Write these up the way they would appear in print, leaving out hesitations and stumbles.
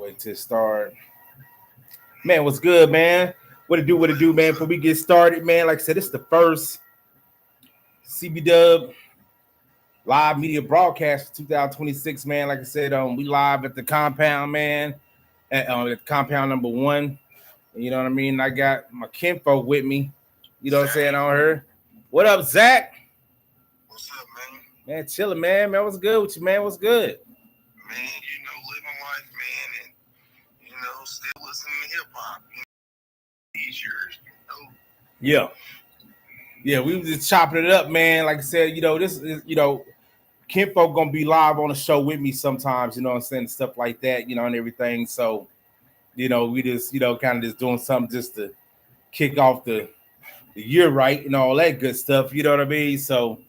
Wait till it start. Man, what's good, man? What it do, man? Before we get started, man, like I said, this is the first CBDub live media broadcast for 2026, man. Like I said, we live at the compound, man, at compound number 1. You know what I mean? I got my kinfolk with me. You know what I'm saying on her. What up, Zach? What's up, man? Man, chilling, man. Man, what's good with you, man? What's good? Man, living life, man, and still listening to hip hop. These years, Yeah. Yeah, we was just chopping it up, man. Like I said, this is, kinfolk gonna be live on the show with me sometimes, you know what I'm saying, stuff like that, and everything. So, we just, kind of just doing something just to kick off the year right and all that good stuff, you know what I mean? So,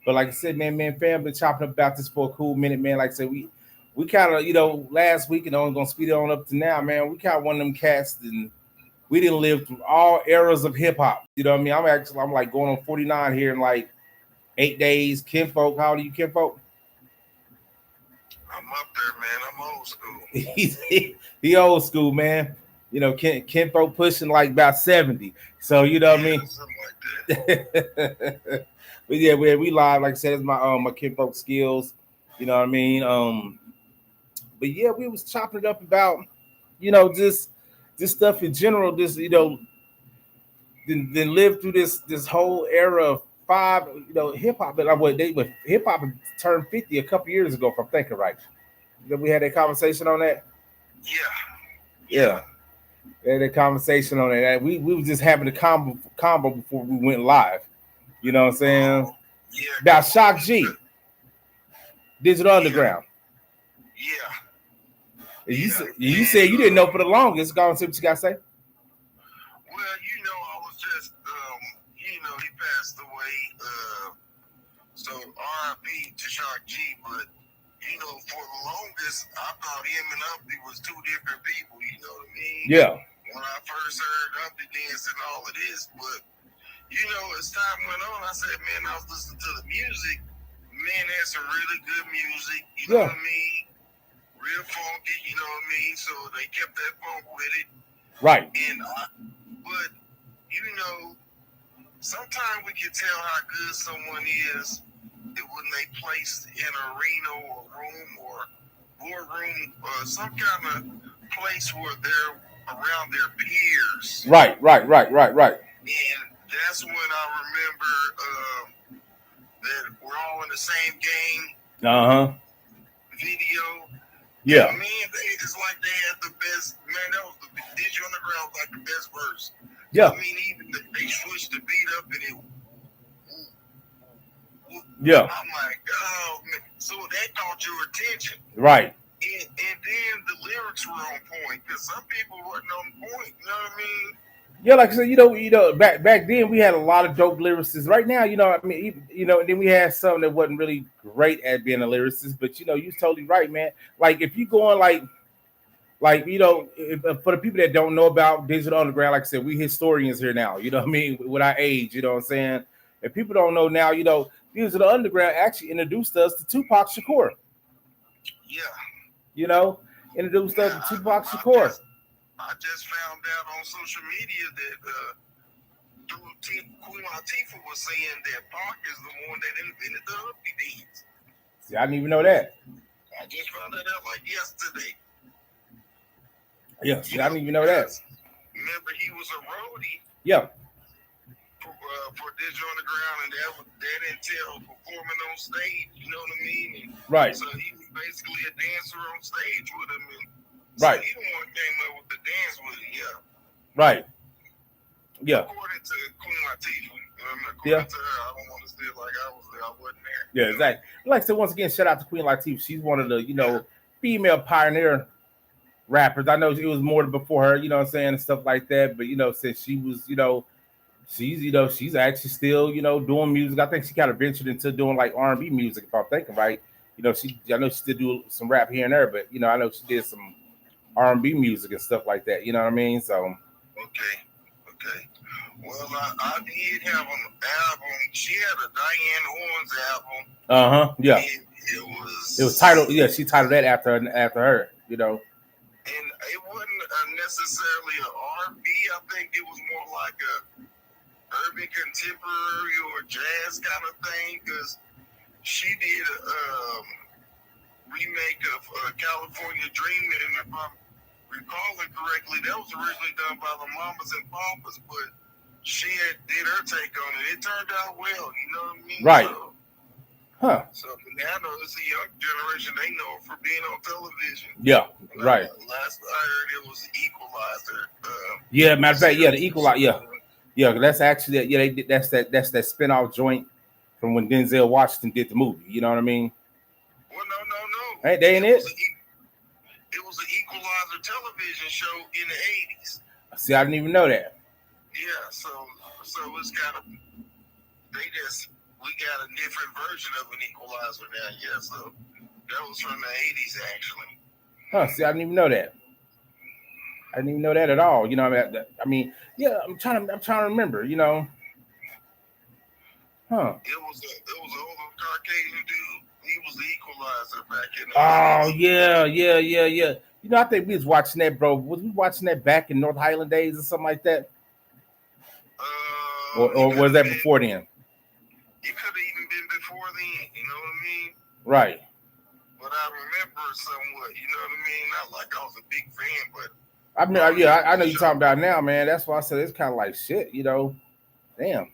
but like I said, man, fam, been chopping about this for a cool minute, man. Like I said, we kind of, last week, and I'm gonna speed it on up to now, man. We kind of one of them cats, and we didn't live through all eras of hip hop. You know what I mean? I'm like going on 49 here in like 8 days. Kinfolk, how old are you, Kinfolk? I'm up there, man. I'm old school. he old school, man. Kinfolk pushing like about 70. So you know what I mean? Something like that. But yeah, we live. Like I said, it's my Kinfolk Skillz. You know what I mean? But yeah, we was chopping it up about, just this stuff in general. Just then live through this whole era of hip hop. But hip hop turned 50 a couple years ago, if I'm thinking right. We had that conversation on that. Yeah. We had that conversation on that. We were just having a combo before we went live. You know what I'm saying? Yeah. About Shock G, Digital Underground. Yeah. You said you didn't know for the longest. Go on, see what you got to say. Well, I was just, he passed away. So R.I.P. to Shock G, but for the longest, I thought him and Uppy was two different people. You know what I mean? Yeah. When I first heard Uppy dance and all of this, but as time went on, I said, man, I was listening to the music. Man, had some really good music. You know what I mean? Real funky. You know what I mean? So they kept that funk with it. Right. But sometimes we can tell how good someone is when they placed in an arena or room or boardroom or some kind of place where they're around their peers. Right. And that's when I remember that we're all in the same game. Video. Yeah. And, man, it's like they had the best. Man, that was the Digital Underground, like the best verse. Yeah. I mean, even they switched the beat up and it. Yeah. I'm like, oh man. So that caught your attention. Right. And then the lyrics were on point because some people wasn't on point. You know what I mean? Yeah, like I said, back then we had a lot of dope lyricists. Right now, and then we had some that wasn't really great at being a lyricist. But you're totally right, man. Like if you go on for the people that don't know about Digital Underground, like I said, we historians here now. You know what I mean? With our age, you know what I'm saying? If people don't know now, Digital Underground actually introduced us to Tupac Shakur. Yeah. Introduced us to Tupac Shakur. I just found out on social media that Queen Latifah was saying that Pac is the one that invented the Uppy dance. See, I didn't even know that. I just found that out like yesterday. Yeah, see, I didn't even know that. Remember, he was a roadie. Yeah. For Digital Underground, and that entailed performing on stage. You know what I mean? And right. So he was basically a dancer on stage with him. And right. So he the one came up with the dance with it. Yeah. Right. Yeah. According to Queen Latifah. According to her, I don't want to say it like I was there. I wasn't there. Yeah, exactly. Like I said, once again, shout out to Queen Latifah. She's one of the, female pioneer rappers. I know it was more before her, you know what I'm saying, and stuff like that. But, since she was, she's actually still, doing music. I think she kind of ventured into doing like R&B music, if I'm thinking right. I know she still do some rap here and there, but, I know she did some R&B music and stuff like that. You know what I mean? So. Okay. Well, I did have an album. She had a Diane Horns album. Yeah. It was titled. Yeah, she titled that after her. necessarily an R&B. I think it was more like a urban contemporary or jazz kind of thing, because she did a remake of California Dreaming, and if I'm recalling correctly, that was originally done by the Mamas and Papas, but she did her take on it. It turned out well, you know what I mean? Right. So now I know it's a young generation. They know her for being on television. Yeah, right. Last I heard, it was Equalizer. Yeah, matter of fact, yeah, the Equalizer. Yeah, that's actually they did. That's that spinoff joint from when Denzel Washington did the movie. You know what I mean? Well, no. Hey, they ain't it. It was an Equalizer television show in the 80s. See, I didn't even know that. Yeah, so it's kind of we got a different version of an Equalizer now. Yeah, so that was from the 80s actually. See, I didn't even know that. I didn't even know that at all. You know, I mean, yeah, I'm trying to remember. You know, It was an old Caucasian dude. He was the Equalizer back in the 80s. Yeah. You know, I think we was watching that, bro. Was we watching that back in North Highland days or something like that? Or was that before then? It could have even been before then. You know what I mean? Right. But I remember somewhat. You know what I mean? Not like I was a big fan, but I know you're talking about now, man. That's why I said it's kind of like shit. You know, damn.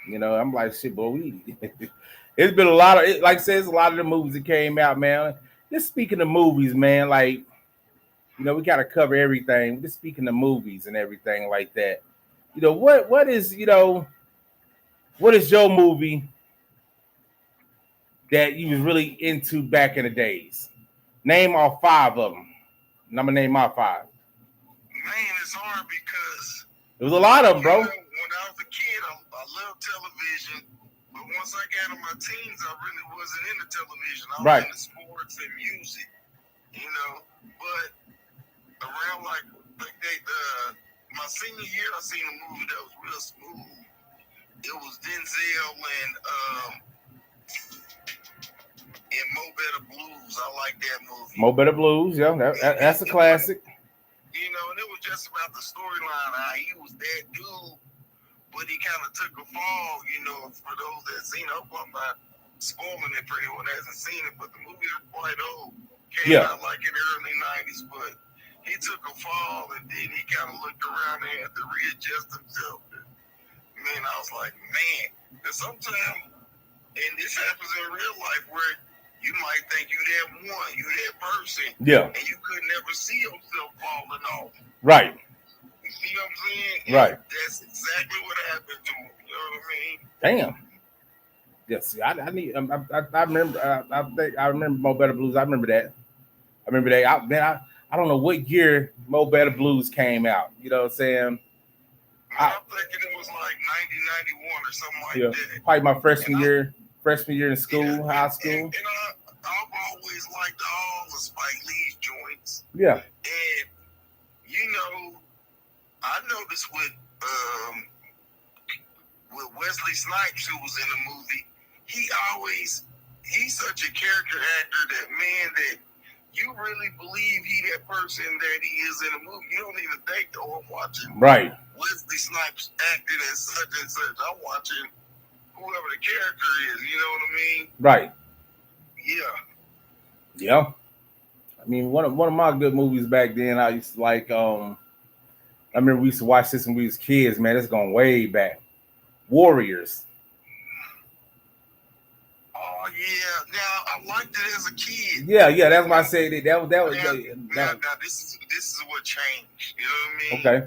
You know, I'm like shit, boy. It's been a lot of, like I said, it's a lot of the movies that came out, man. Just speaking of movies, man, like, you know, we got to cover everything. Just speaking of movies and everything like that. You know, what is your movie that you was really into back in the days? Name all 5 of them. And I'm going to name my 5. Man, it's hard because there was a lot of them, bro. When I was a kid, I loved television. But once I got in my teens, I really wasn't into television. I was into sports and music, you know. But around my senior year, I seen a movie that was real smooth. It was Denzel and Mo Better Blues. I like that movie. Mo Better Blues, yeah, that's a classic. You know, and it was just about the storyline. How he was that dude, but he kind of took a fall, you know, for those that seen it. I'm not spoiling it for anyone that hasn't seen it, but the movie is quite old. Came out like in the early 90s, but he took a fall and then he kind of looked around and had to readjust himself. And, man, I was like, man, because sometimes, and this happens in real life where you might think you that one, you that person, and you could never see yourself falling off. Right. You see what I'm saying? And right. That's exactly what happened to him. You know what I mean? Damn. Yes, I remember. I remember Mo Better Blues. I remember that. I don't know what year Mo Better Blues came out. You know what I'm saying? I'm thinking it was like 1991 or something like that. Probably my freshman year in school, high school. And I've always liked all the Spike Lee's joints. Yeah. And you know, I noticed with Wesley Snipes, who was in the movie, he's such a character actor that you really believe he that person that he is in the movie. You don't even think, I'm watching Wesley Snipes acting as such and such. I'm watching whoever the character is, you know what I mean? Right. Yeah. I mean, one of my good movies back then, I used to like, I remember we used to watch this when we was kids, man. It's going way back. Warriors. Oh yeah, now I liked it as a kid. Yeah, that's why I said that. That was. Now, this is what changed. You know what I mean? Okay.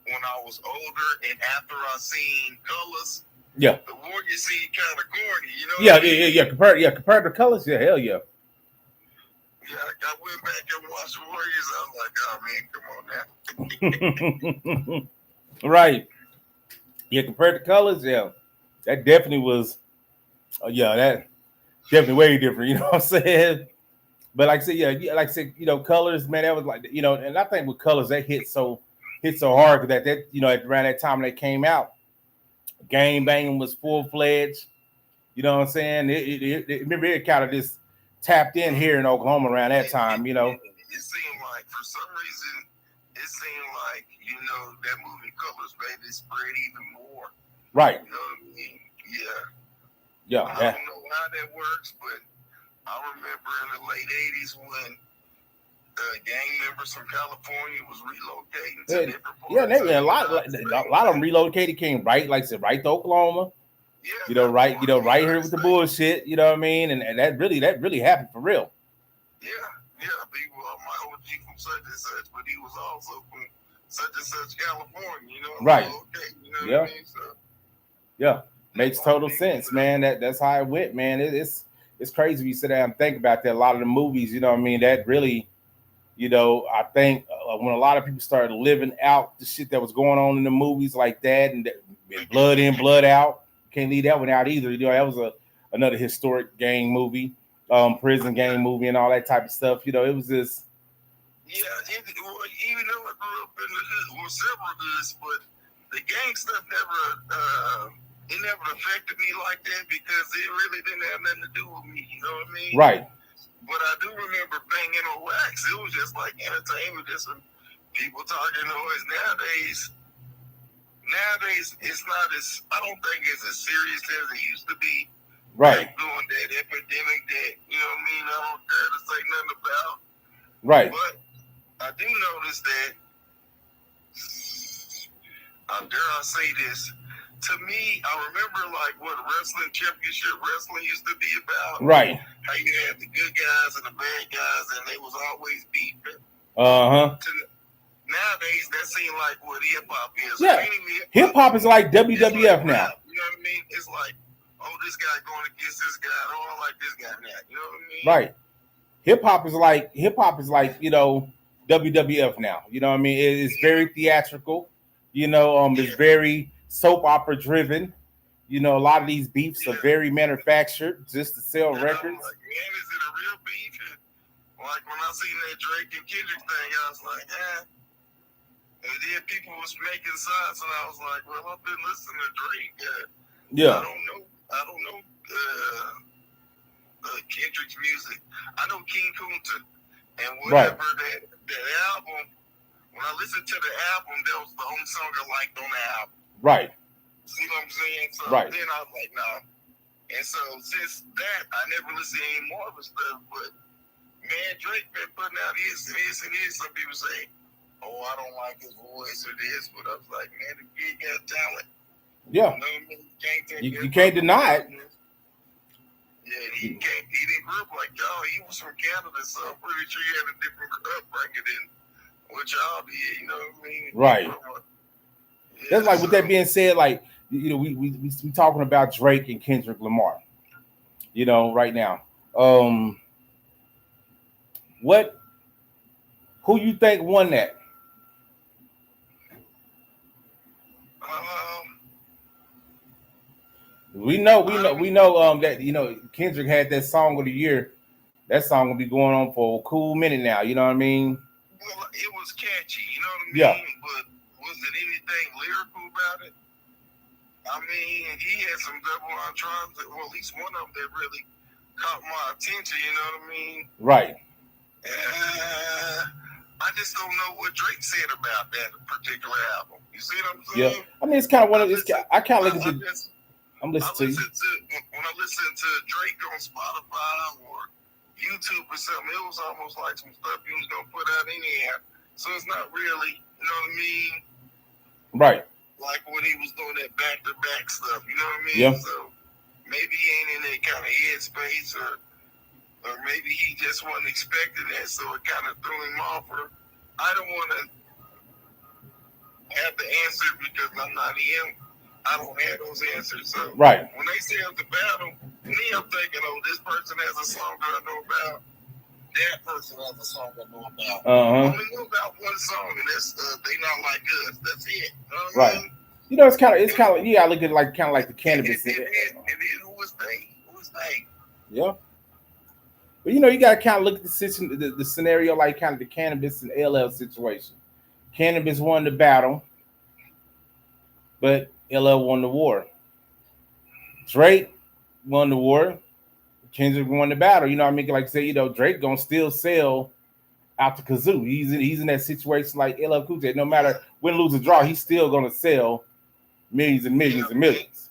When I was older and after I seen Colors, the Warriors seemed kind of corny. You know? Yeah. Compared to Colors, yeah, hell yeah. Yeah, I went back and watched Warriors. I was like, oh man, come on now. Right. Yeah, compared to Colors, yeah, that definitely was. That definitely way different. You know what I'm saying? But like I said, you know, Colors, man, that was like, you know, and I think with Colors that hit so hard because that you know around that time they came out, gang banging was full-fledged. You know what I'm saying? Remember it kind of just tapped in here in Oklahoma around that time. You know, it seemed like for some reason it seemed like, that movie Colors made it spread even more. Right. You know what I mean? Yeah. Yeah. I don't know how that works, but I remember in the late 80s when gang members from California was relocating to different parts. Yeah, a lot of them relocated, came right, like I said, right to Oklahoma. Yeah. Right here with the bullshit. You know what I mean? And that really happened for real. Yeah. People are my OG from such and such, but he was also from such and such California. Right. Okay. What I mean? So, yeah, makes total sense, man. That's how it went, man. It's crazy when you sit down and think about that. A lot of the movies, you know what I mean, that really, I think when a lot of people started living out the shit that was going on in the movies like that, and blood in, blood out, can't leave that one out either. That was another historic gang movie, prison gang movie, and all that type of stuff. It was just. Yeah, even though I grew up in the hood, several hoods, but the gang stuff never affected me like that because it really didn't have nothing to do with me. You know what I mean? Right. But I do remember banging on wax. It was just like entertainment, just some people talking noise. Nowadays, it's not as, I don't think it's as serious as it used to be. Right. Like doing that epidemic that, you know what I mean, I don't care to say nothing about. Right. But I do notice that, dare I say this, to me, I remember like what wrestling championship wrestling used to be about. Right. How you had the good guys and the bad guys, and they was always beefing. Nowadays, that seems like what hip hop is. Yeah. Hip hop is like WWF now. You know what I mean? It's like, oh, this guy going against this guy. Oh, I like this guy now. You know what I mean? Right. Hip hop is like WWF now. You know what I mean? It's very theatrical. It's very soap opera driven. A lot of these beefs are very manufactured just to sell records. I'm like, man, is it a real beef? Like when I seen that Drake and Kendrick thing, I was like, And then people was making signs, and I was like, well, I've been listening to Drake. Yeah. I don't know Kendrick's music. I know King Kunta, and whatever that album. When I listened to the album, that was the only song I liked on the album. Right. See what I'm saying? So then I was like, nah. And so since that, I never listened to any more of his stuff. But man, Drake been putting out this and this and this. Some people say, oh, I don't like his voice or this. But I was like, man, the kid got talent. Yeah. You know what I mean? You can't deny it. Yeah, he didn't grow up like y'all. He was from Canada, so I'm pretty sure he had a different upbringing than what y'all did. You know what I mean? Right. Yeah, that's like, with that being said, like, we talking about Drake and Kendrick Lamar, right now. Who you think won that? We know that Kendrick had that song of the year. That song will be going on for a cool minute now. You know what I mean? Well, it was catchy. You know what I mean? Yeah. But was it anything lyrical about it? I mean, he had some double entendres. Well, at least one of them that really caught my attention. You know what I mean? Right. I just don't know what Drake said about that particular album. You see what I'm saying? Yeah. I mean, it's kind of one of this. I kind of look at the. I'm listening to you. When I listen to Drake on Spotify or YouTube or something, it was almost like some stuff he was gonna put out anyhow. So it's not really, you know what I mean? Right. Like when he was doing that back-to-back stuff, you know what I mean? Yeah. So maybe he ain't in that kind of headspace, or maybe he just wasn't expecting that, so it kind of threw him off. Or I don't want to have the answer because I'm not him. I don't have those answers. So right. When they say it's the battle, me, I'm thinking, oh, this person has a song that I know about. That person has a song I know about. I only know about one song, and that's They Not Like Us. That's it. Right. I mean? It's kind of yeah. I look at it kind of like the cannabis. And then who was they? Yeah. But you got to kind of look at the scenario like kind of the cannabis and LL situation. Cannabis won the battle, but LL won the war. Drake won the war. Kendrick won the battle. You know what I mean? Like I say, Drake gonna still sell out the kazoo. He's in that situation like LL Cool J. No matter win, lose, or draw, he's still gonna sell millions and millions and millions.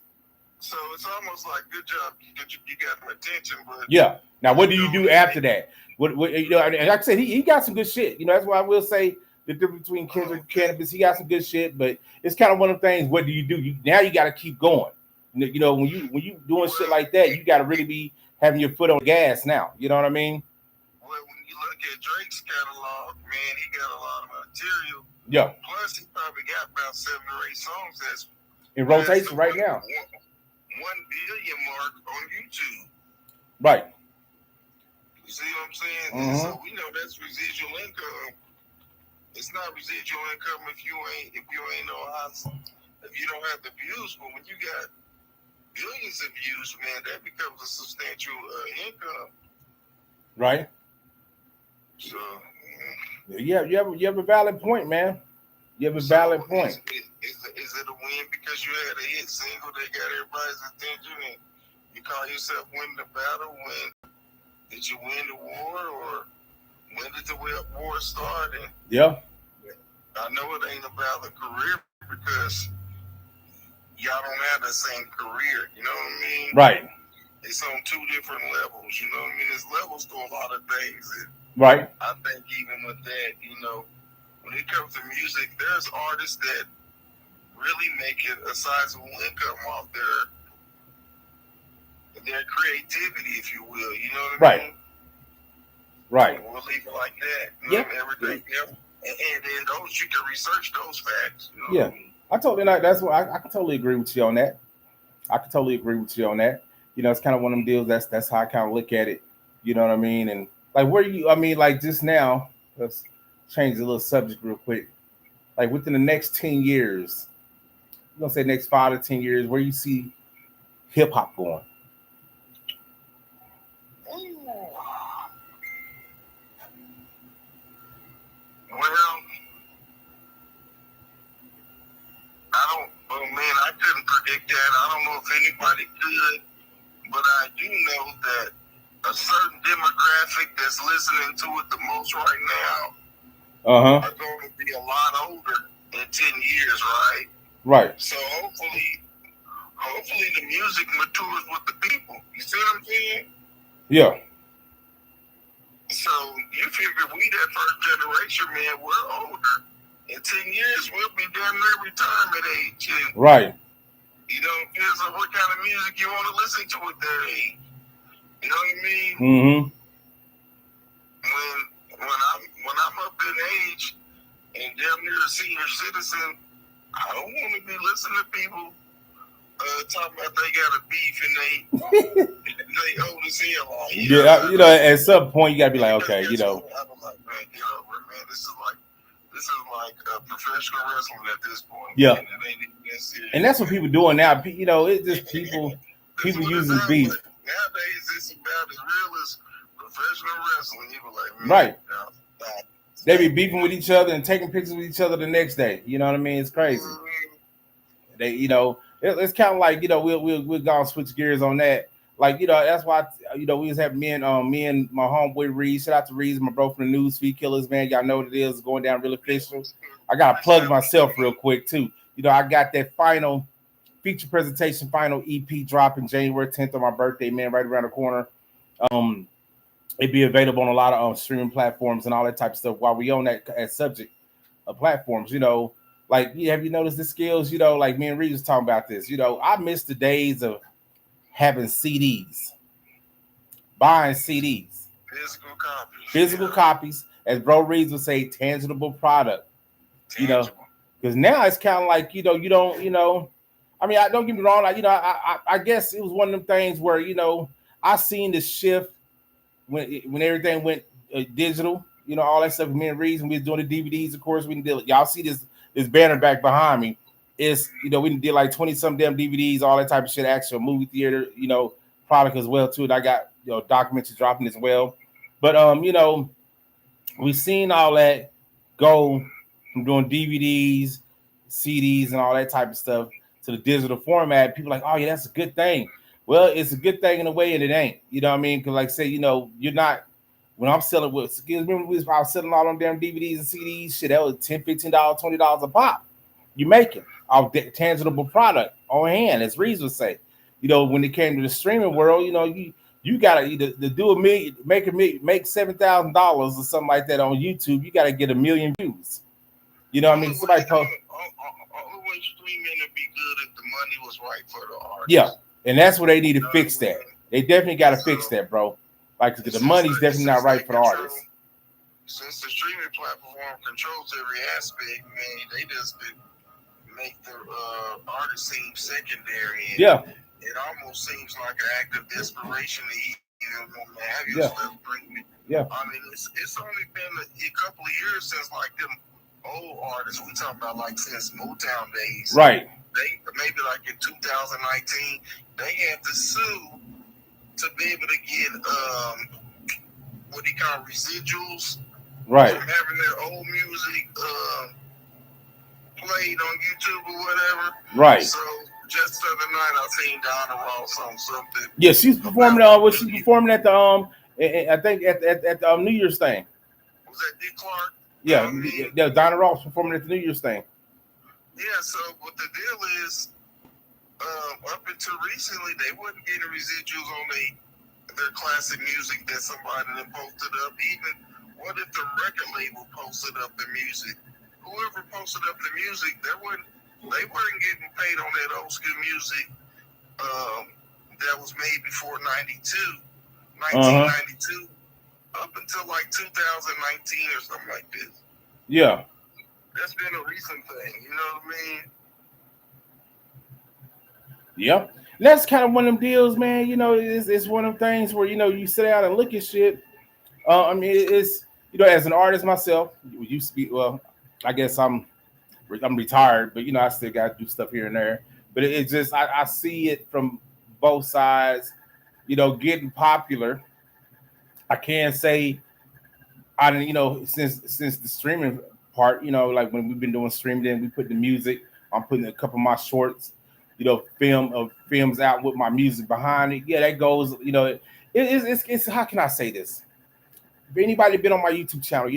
So it's almost like good job, you got my attention, but yeah. Now what do you do after that? What you know? And like I said, he got some good shit. You know, that's why I will say the difference between Kendrick and Cannabis. He got some good shit, but it's kind of one of the things. What do? Now you got to keep going. You know, when you doing shit like that, you got to really be having your foot on the gas now. You know what I mean? Well, when you look at Drake's catalog, man, he got a lot of material. Yeah. Plus, he probably got about 7 or 8 songs that's in rotation right now. 1 billion mark on YouTube. Right. You see what I'm saying? Mm-hmm. So we know that's residual income. It's not residual income if you ain't no house, if you don't have the views. But when you got billions of views, man, that becomes a substantial income. Right. So yeah, you have a valid point, man. You have a valid point. Is it a win because you had a hit single that got everybody's attention and you call yourself winning the battle? When did you win the war, or when did the war start? And yeah, I know it ain't about the career because y'all don't have the same career. You know what I mean? Right. It's on 2 different levels. You know what I mean? There's levels to a lot of things. And right. I think even with that, you know, when it comes to music, there's artists that really make it a sizable income off their creativity, if you will. You know what I mean? Right. We'll leave it like that. You know, everything else. And then those, you can research those facts. You know what I mean? I totally like that's what I can totally agree with you on that. I can totally agree with you on that. You know, it's kind of one of them deals. That's how I kind of look at it. You know what I mean? And like like just now, let's change the little subject real quick. Like within the next 10 years, I'm gonna say next 5 to 10 years, where you see hip hop going? Well, I couldn't predict that. I don't know if anybody could, but I do know that a certain demographic that's listening to it the most right now are going to be a lot older in 10 years, right? Right. So hopefully the music matures with the people. You see what I'm saying? Yeah. So you figure we that first generation, man, we're older. In 10 years, we'll be damn near retirement age. And, right. You know, it depends on what kind of music you want to listen to at that age. You know what I mean? Mm-hmm. When I'm up in age and damn near a senior citizen, I don't want to be listening to people talking about they got a beef and they old as hell. You know, at some point you gotta be like, okay, you know. I'm like, man, get over it, man. This is like professional wrestling at this point. Yeah. Man. It ain't even that serious. And that's what people doing now. You know, it's just people using beef. Nowadays, it's about as real as professional wrestling. You be like, man, right. No. They be beefing with each other and taking pictures with each other the next day. You know what I mean? It's crazy. Mm-hmm. They, you know, it's kind of like, you know, we'll go and switch gears on that. Like, you know, that's why, you know, we was having me and my homeboy Reed. Shout out to Reed, my bro from the News Feed Killers, man. Y'all know what it is. It's going down real official. I got to plug myself real quick, too. You know, I got that final feature presentation, final EP dropping January 10th on my birthday, man, right around the corner. It'd be available on a lot of streaming platforms and all that type of stuff. While we on that subject of platforms, you know, like, have you noticed the Skillz? You know, like me and Reed was talking about this. You know, I miss the days of having CDs, buying CDs, physical copies, as Bro Reed would say, tangible product. You know, because now it's kind of like, you know, you don't, you know, I mean, I don't get me wrong. Like, you know, I guess it was one of them things where, you know, I seen the shift when everything went digital, you know, all that stuff. Me and Reed, when we was doing the DVDs, of course, we did it. Y'all see this banner back behind me. It's, you know, we did like 20 some damn DVDs, all that type of shit, actual movie theater, you know, product as well too. And I got, you know, documentaries dropping as well. But you know, we've seen all that go from doing DVDs, CDs, and all that type of stuff to the digital format. People are like, oh yeah, that's a good thing. Well, it's a good thing in a way, and it ain't. You know what I mean? Because like I say, you know, you're not when I'm selling with Skillz, remember I was selling all them damn DVDs and CDs, shit, that was $10, $15, $20 a pop. You making off tangible product on hand, as Reeves would say. When it came to the streaming world, you gotta either to do a million, make $7,000 or something like that on YouTube. You gotta get 1 million views. I mean, somebody post. Only way streaming to be good if the money was right for the artist. Yeah, and that's what they need to fix that. They definitely got to fix that, bro. Like the money's definitely not right for the artists. Since the streaming platform controls every aspect, man, they just make the artist seem secondary. And yeah. It almost seems like an act of desperation to even want to have your stuff streaming. Yeah. I mean, it's only been a couple of years since like them old artists. We talking about like since Motown days. Right. They maybe like in 2019, they had to sue to be able to get what do you call residuals. Right. From having their old music played on YouTube or whatever. Right. So just the other night I seen Donna Ross on something. Yeah, she's performing. Was she performing at the I think at the New Year's thing. Was that Dick Clark? Yeah, yeah. Donna Ross performing at the New Year's thing. Yeah. So what the deal is, up until recently, they wasn't getting residuals on their classic music that somebody then posted up. Even what if the record label posted up the music? Whoever posted up the music, they weren't getting paid on that old school music that was made before 1992, up until like 2019 or something like this. Yeah. That's been a recent thing, you know what I mean? Yep. That's kind of one of them deals, man. It's one of them things where, you sit out and look at shit. I mean, it's, as an artist myself, used to be, well, I guess I'm retired, but, I still got to do stuff here and there. But it's just, I see it from both sides, getting popular. I can't say, I didn't, since the streaming part, like when we've been doing streaming, then we put the music, I'm putting a couple of my shorts, films out with my music behind it. Yeah, that goes, it's how can I say this? If anybody been on my YouTube channel,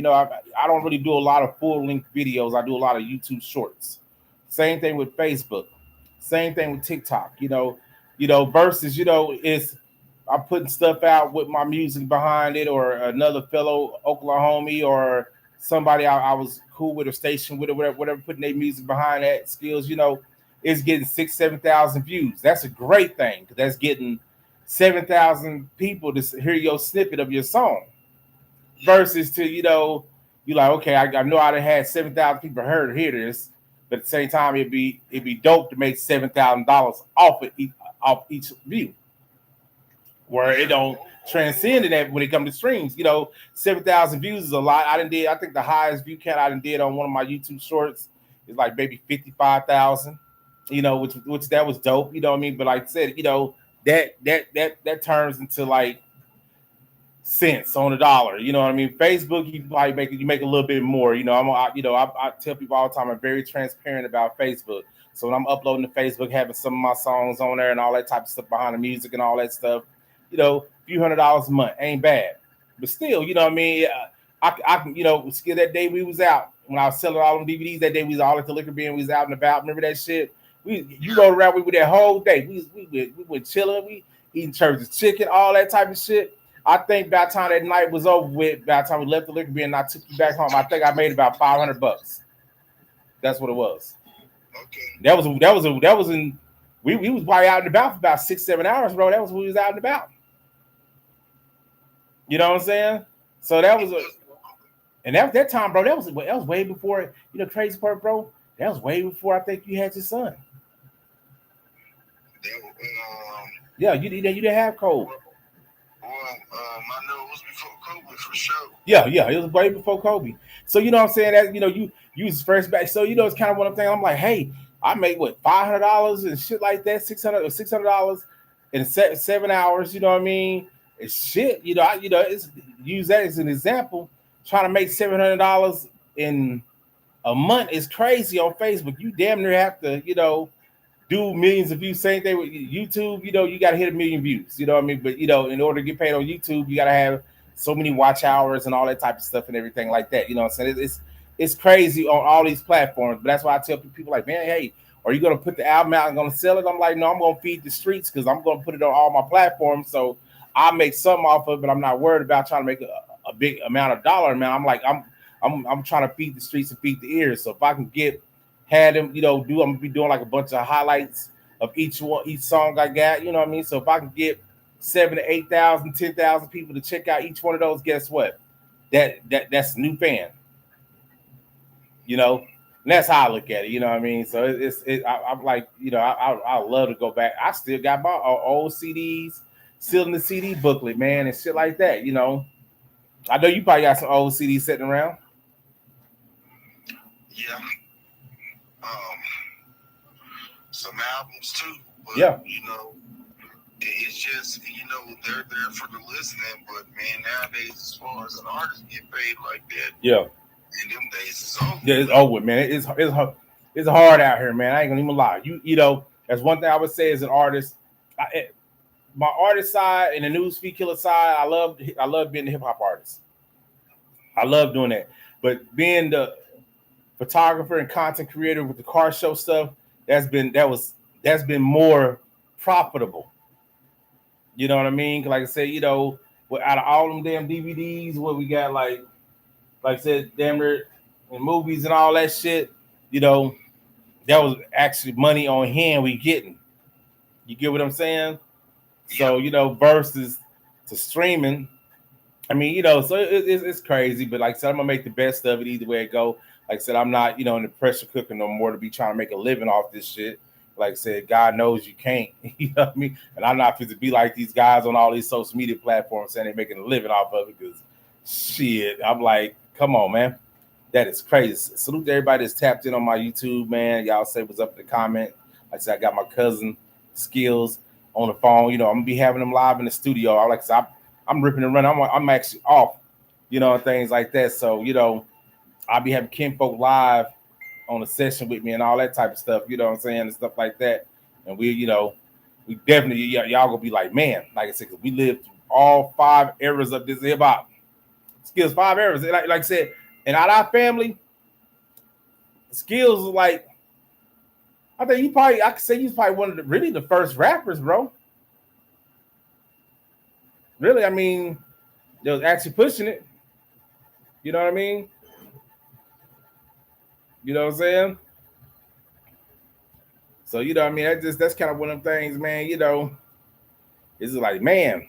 I don't really do a lot of full-length videos. I do a lot of YouTube shorts. Same thing with Facebook. Same thing with TikTok. Versus, it's I'm putting stuff out with my music behind it, or another fellow Oklahoma or somebody I was cool with or station with or whatever putting their music behind that Skillz, it's getting 6,000, 7,000 views. That's a great thing, because that's getting 7,000 people to hear your snippet of your song. Versus to, you're like, okay, I know I done had 7,000 people hear this, but at the same time, it'd be dope to make $7,000 off each view, where it don't transcend in that when it comes to streams. 7,000 views is a lot. I think the highest view count I did on one of my YouTube shorts is like maybe 55,000. Which that was dope. You know what I mean? But like I said, that turns into like cents on the dollar. You know what I mean? Facebook, you probably make a little bit more. I tell people all the time, I'm very transparent about Facebook. So when I'm uploading to Facebook, having some of my songs on there and all that type of stuff behind the music and all that stuff, a few $100s a month ain't bad. But still, you know what I mean? I Skill, that day we was out, when I was selling all them DVDs, that day we was all at the liquor bin, we was out and about. Remember that shit? You rode around with that whole day. We were chilling, we eating church's chicken, all that type of shit. I think by the time that night was over with, by the time we left the liquor bin and I took you back home, I think I made about $500. That's what it was. Okay. That was in we was probably out and about for about 6-7 hours, bro. That was when we was out and about. You know what I'm saying? So that was and that time, bro. That was way before. Crazy part, bro. That was way before I think you had your son. Yeah, you didn't have Kobe. I know it was before Kobe for sure. Yeah, it was way before Kobe. So you know what I'm saying? That you was first back. So it's kind of one of them things. I'm like, hey, I made what $500 and shit like that, $600 in 7 hours. You know what I mean? It's shit. It's use that as an example. Trying to make $700 in a month is crazy on Facebook. You damn near have to, do millions of views. Same thing with YouTube. You got to hit 1 million views. You know what I mean? But in order to get paid on YouTube, you got to have so many watch hours and all that type of stuff and everything like that. You know what I'm saying? It's crazy on all these platforms. But that's why I tell people like, man, hey, are you gonna put the album out and gonna sell it? I'm like, no, I'm gonna feed the streets because I'm gonna put it on all my platforms. So I make some off of it, but I'm not worried about trying to make a big amount of dollar amount. I'm like, I'm trying to feed the streets and feed the ears. So if I can had them, I'm gonna be doing like a bunch of highlights of each song I got, you know what I mean? So if I can get 7,000 to 8,000, 10,000 people to check out each one of those, guess what? That's a new fan, And that's how I look at it, you know what I mean? So I'm like, I love to go back. I still got my old CDs, still in the CD booklet, man, and shit like that, I know you probably got some old CDs sitting around. Yeah. Some albums too. But, yeah. It's just, they're there for the listening. But, man, nowadays, as far as an artist get paid like that, yeah. in them days, it's over. Yeah, it's over, man. It's hard out here, man. I ain't gonna even lie. That's one thing I would say as an artist. My artist side and the newsfeed killer side, I love being the hip hop artist. I love doing that. But being the photographer and content creator with the car show stuff, that's been more profitable. You know what I mean? Like I said, out of all them damn DVDs, what we got, like I said, damn near in movies and all that shit, that was actually money on hand we getting. You get what I'm saying? So, versus to streaming. I mean, so it's crazy, but like I said, I'm gonna make the best of it either way it go. Like I said, I'm not, in the pressure cooker no more to be trying to make a living off this shit. Like I said, God knows you can't, you know what I mean? And I'm not fit to be like these guys on all these social media platforms saying they're making a living off of it because shit, I'm like, come on, man. That is crazy. Salute to everybody that's tapped in on my YouTube, man. Y'all say what's up in the comment. Like I said, I got my cousin Skillz on the phone. I'm gonna be having them live in the studio. Like I said, I'm ripping and running. I'm actually off, and things like that. So, I'll be having Kinfolk live on a session with me and all that type of stuff, you know what I'm saying, and stuff like that. And we definitely, y'all gonna be like, man, like I said, because we lived through all 5 eras of this hip hop. Skillz 5 eras. Like I said, and out of our family, Skillz was like, I think I could say he's probably one of the first rappers, bro. Really, I mean, they was actually pushing it. You know what I mean? You know what I'm saying? So, I mean, that's kind of one of them things, man, it's like, man.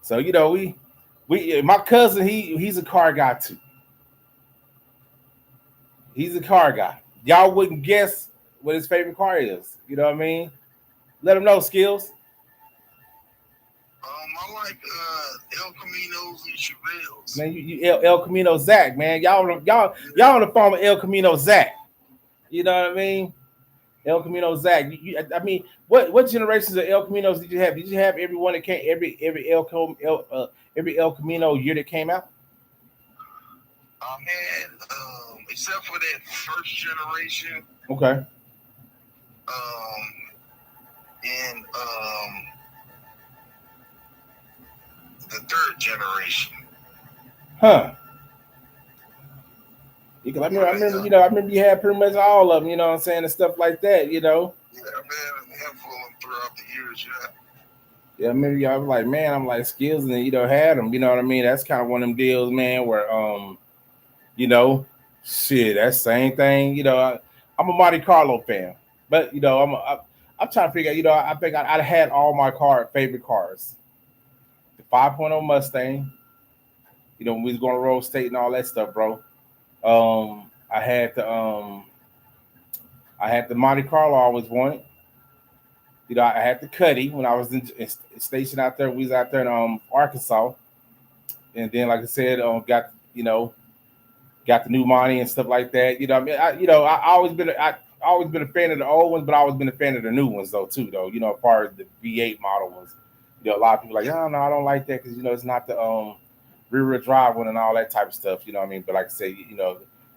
So, we my cousin, he's a car guy too. He's a car guy. Y'all wouldn't guess what his favorite car is. You know what I mean? Let him know, Skillz. I like El Camino's and Chevelle's. Man, you El Camino Zach, man. Y'all on the phone with El Camino Zach. You know what I mean? El Camino Zach. I mean, what generations of El Caminos did you have? Did you have everyone that came every El Camino year that came out? I had except for that first generation. Okay. And the third generation. Huh. Because I remember you had pretty much all of them, you know what I'm saying, and stuff like that, Yeah, I've had a handful of them throughout the years, yeah. Yeah, I remember y'all was like, man, I'm like Skillz, and had them, you know what I mean? That's kind of one of them deals, man, where shit, that same thing, I'm a Monte Carlo fan, but I'm trying to figure out, I think I had all my favorite cars. The 5.0 Mustang, when we was going to Rose State and all that stuff, bro. I had the Monte Carlo I always wanted. I had the Cuddy when I was stationed out there. We was out there in Arkansas, and then, like I said, got the new Monte and stuff like that. I always been a fan of the old ones, but I always been a fan of the new ones though too. Though as far as the V8 model ones, a lot of people like, oh no, I don't like that because it's not the rear drive one and all that type of stuff. You know what I mean? But like I say,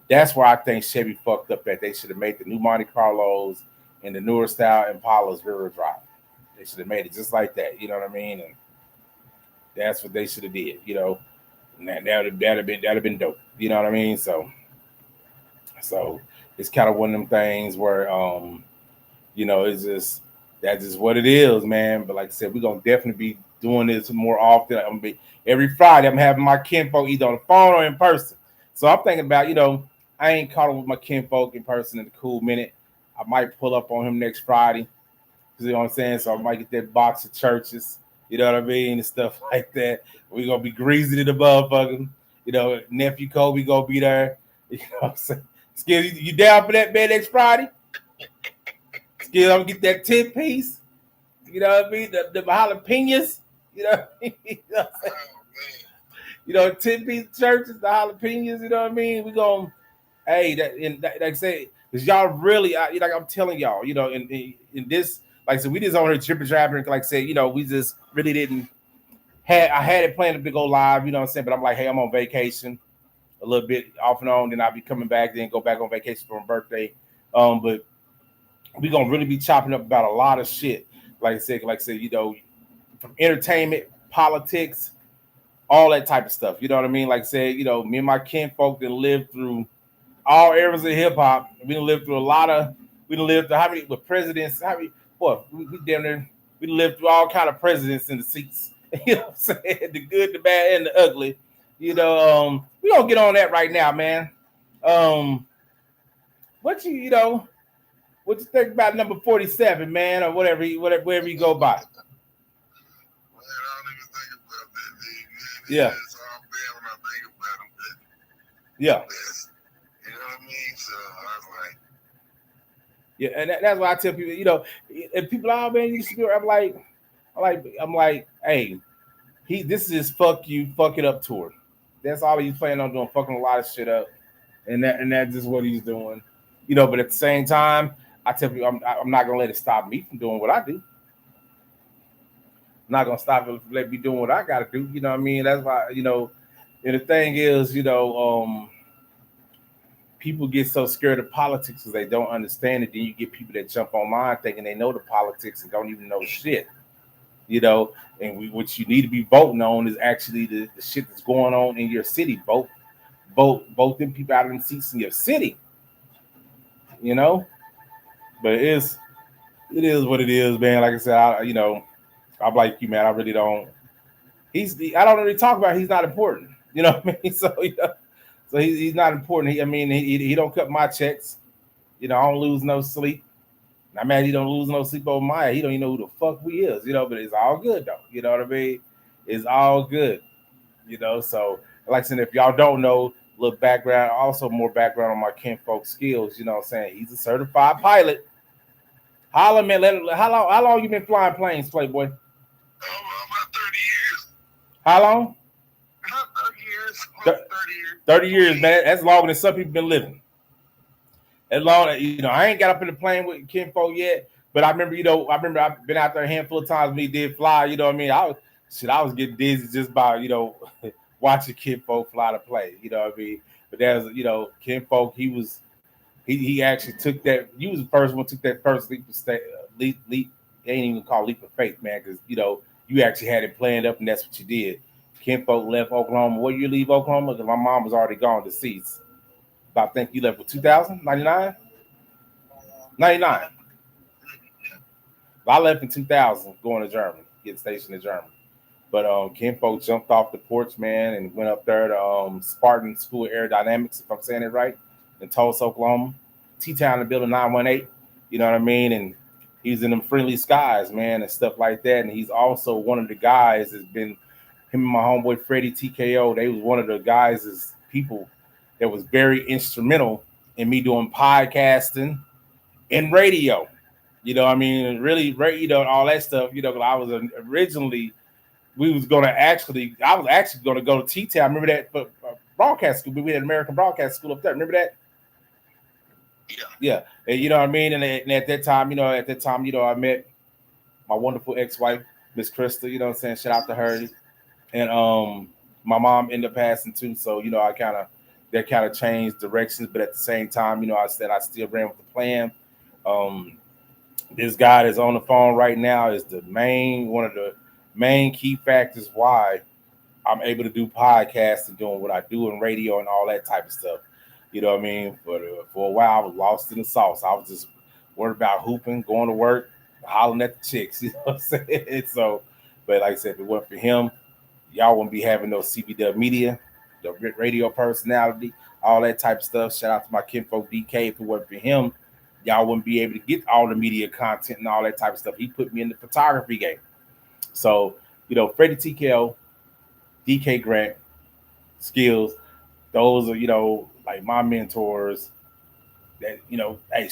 that's where I think Chevy fucked up at. They should have made the new Monte Carlos and the newer style Impalas rear drive. They should have made it just like that. You know what I mean? And that's what they should have did. That'd have been dope. You know what I mean? So it's kind of one of them things where it's just that's just what it is, man. But like I said, we're gonna definitely be doing this more often. I'm gonna be every Friday. I'm having my kinfolk either on the phone or in person. So I'm thinking about, I ain't caught up with my kinfolk in person in a cool minute. I might pull up on him next Friday. You know what I'm saying? So I might get that box of churches, you know what I mean, and stuff like that. We're gonna be greasy to the motherfucker. Nephew Kobe gonna be there. You know what I'm saying? Skillz, you down for that, man, next Friday? Skillz, I'm gonna get that 10 piece. You know what I mean? The jalapenos. You know what I mean? You know, 10 piece churches, the jalapenos. You know what I mean? We gonna, hey, like I say, because y'all really, like I'm telling y'all, in this, like I said, we just on here tripping, trapping. Like I said, we just really didn't. I had it planned to go live. You know what I'm saying? But I'm like, hey, I'm on vacation a little bit off and on. Then I'll be coming back. Then go back on vacation for my birthday. But we gonna really be chopping up about a lot of shit. Like I said, from entertainment, politics, all that type of stuff. You know what I mean? Like I said, me and my kinfolk that lived through all eras of hip hop. We done lived through we done lived through how many with presidents, we damn near, we lived through all kind of presidents in the seats. You know what I'm saying? The good, the bad, and the ugly. We gonna get on that right now, man. What what you think about number 47, man, or whatever you go by? Man, I don't even think about that, dude. Yeah. It's all bad when I think about them. But yeah. You know what I mean? So I was like, yeah, and that's why I tell people, if people, oh man, you should do it. I'm like, hey, this is his fuck it up tour. That's all he's planning on doing, fucking a lot of shit up, and that's just what he's doing, But at the same time, I tell people, I'm not gonna let it stop me from doing what I do. I'm not gonna stop it, let me doing what I gotta do. You know what I mean? That's why, and the thing is, people get so scared of politics because they don't understand it. Then you get people that jump online thinking they know the politics and don't even know shit. And what you need to be voting on is actually the shit that's going on in your city. Vote them people out of them seats in your city. But it is what it is, man. Like I said, I'm like you, man. I really don't. I don't really talk about. He's not important. You know what I mean? So so he's not important. He don't cut my checks. I don't lose no sleep. I mean, he don't lose no sleep over my head. He don't even know who the fuck we is. But it's all good though. You know what I mean? It's all good. So like I said, if y'all don't know, a little background, also more background on my kinfolk Skillz. You know what I'm saying? He's a certified pilot. Holla, man. How long you been flying planes, Playboy? about 30 years. How long? 30 years. 30 years. 30 years, man. That's longer than some people been living. As long as, I ain't got up in the plane with kinfolk yet, but I remember, I've been out there a handful of times when he did fly. You know what I mean? I was getting dizzy just by, watching kinfolk fly the plane. You know what I mean? But there's, kinfolk. He actually took that. He was the first one who took that first leap. They ain't even called leap of faith, man, because you actually had it planned up, and that's what you did. Kinfolk left Oklahoma. What year you leave Oklahoma? Because my mom was already gone to seas. I think you left with 2000, 99? 99. I left in 2000 going to Germany, getting stationed in Germany. But kinfolk jumped off the porch, man, and went up there to Spartan School of Aerodynamics, if I'm saying it right, in Tulsa, Oklahoma. T-Town in the building 918. You know what I mean? And he's in them friendly skies, man, and stuff like that. And he's also one of the guys that's been, him and my homeboy Freddie TKO, they was one of the guys as people that was very instrumental in me doing podcasting and radio. You know what I mean? Really, all that stuff, because I was originally, I was actually going to go to T-Town. Remember that broadcast school? We had American Broadcast School up there. Remember that? Yeah. And you know what I mean? And at that time, I met my wonderful ex-wife, Miss Krista, you know what I'm saying? Shout out to her. And my mom ended up passing too. So, that kind of changed directions. But at the same time, I said I still ran with the plan. This guy that's on the phone right now is one of the main key factors why I'm able to do podcasts and doing what I do in radio and all that type of stuff. You know what I mean? For a while, I was lost in the sauce. I was just worried about hooping, going to work, hollering at the chicks. You know what I'm saying? So, but like I said, if it wasn't for him, y'all wouldn't be having no CBDub media, the radio personality, all that type of stuff. Shout out to my kinfolk DK. If it wasn't for him, y'all wouldn't be able to get all the media content and all that type of stuff. He put me in the photography game. So, Freddie TKL, DK Grant, Skillz, those are, like my mentors that, hey,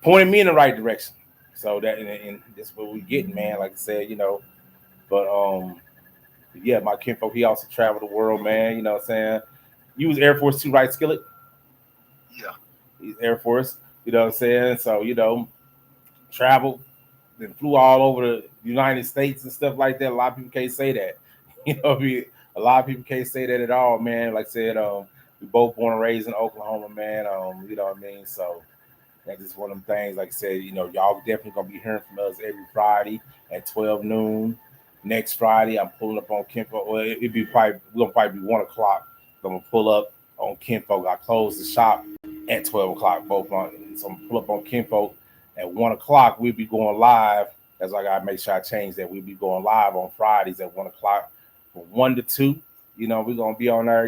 pointing me in the right direction. So that, and that's what we're getting, man. Like I said, but yeah, my kinfolk, he also traveled the world, man. You know what I'm saying? You was Air Force too, right, Skillet? Yeah. He's Air Force, you know what I'm saying? So, traveled, then flew all over the United States and stuff like that. A lot of people can't say that. A lot of people can't say that at all, man. Like I said, we both born and raised in Oklahoma, man. You know what I mean? So that's just one of them things. Like I said, y'all definitely gonna be hearing from us every Friday at 12 noon. Next Friday, I'm pulling up on Kinfolk. Well, we're gonna probably be 1:00. I'm gonna pull up on Kinfolk. I close the shop at 12:00. So I'm gonna pull up on Kinfolk at 1:00. We'll be going live. That's why I gotta make sure I change that. We'll be going live on Fridays at 1:00 from 1 to 2. We're gonna be on there.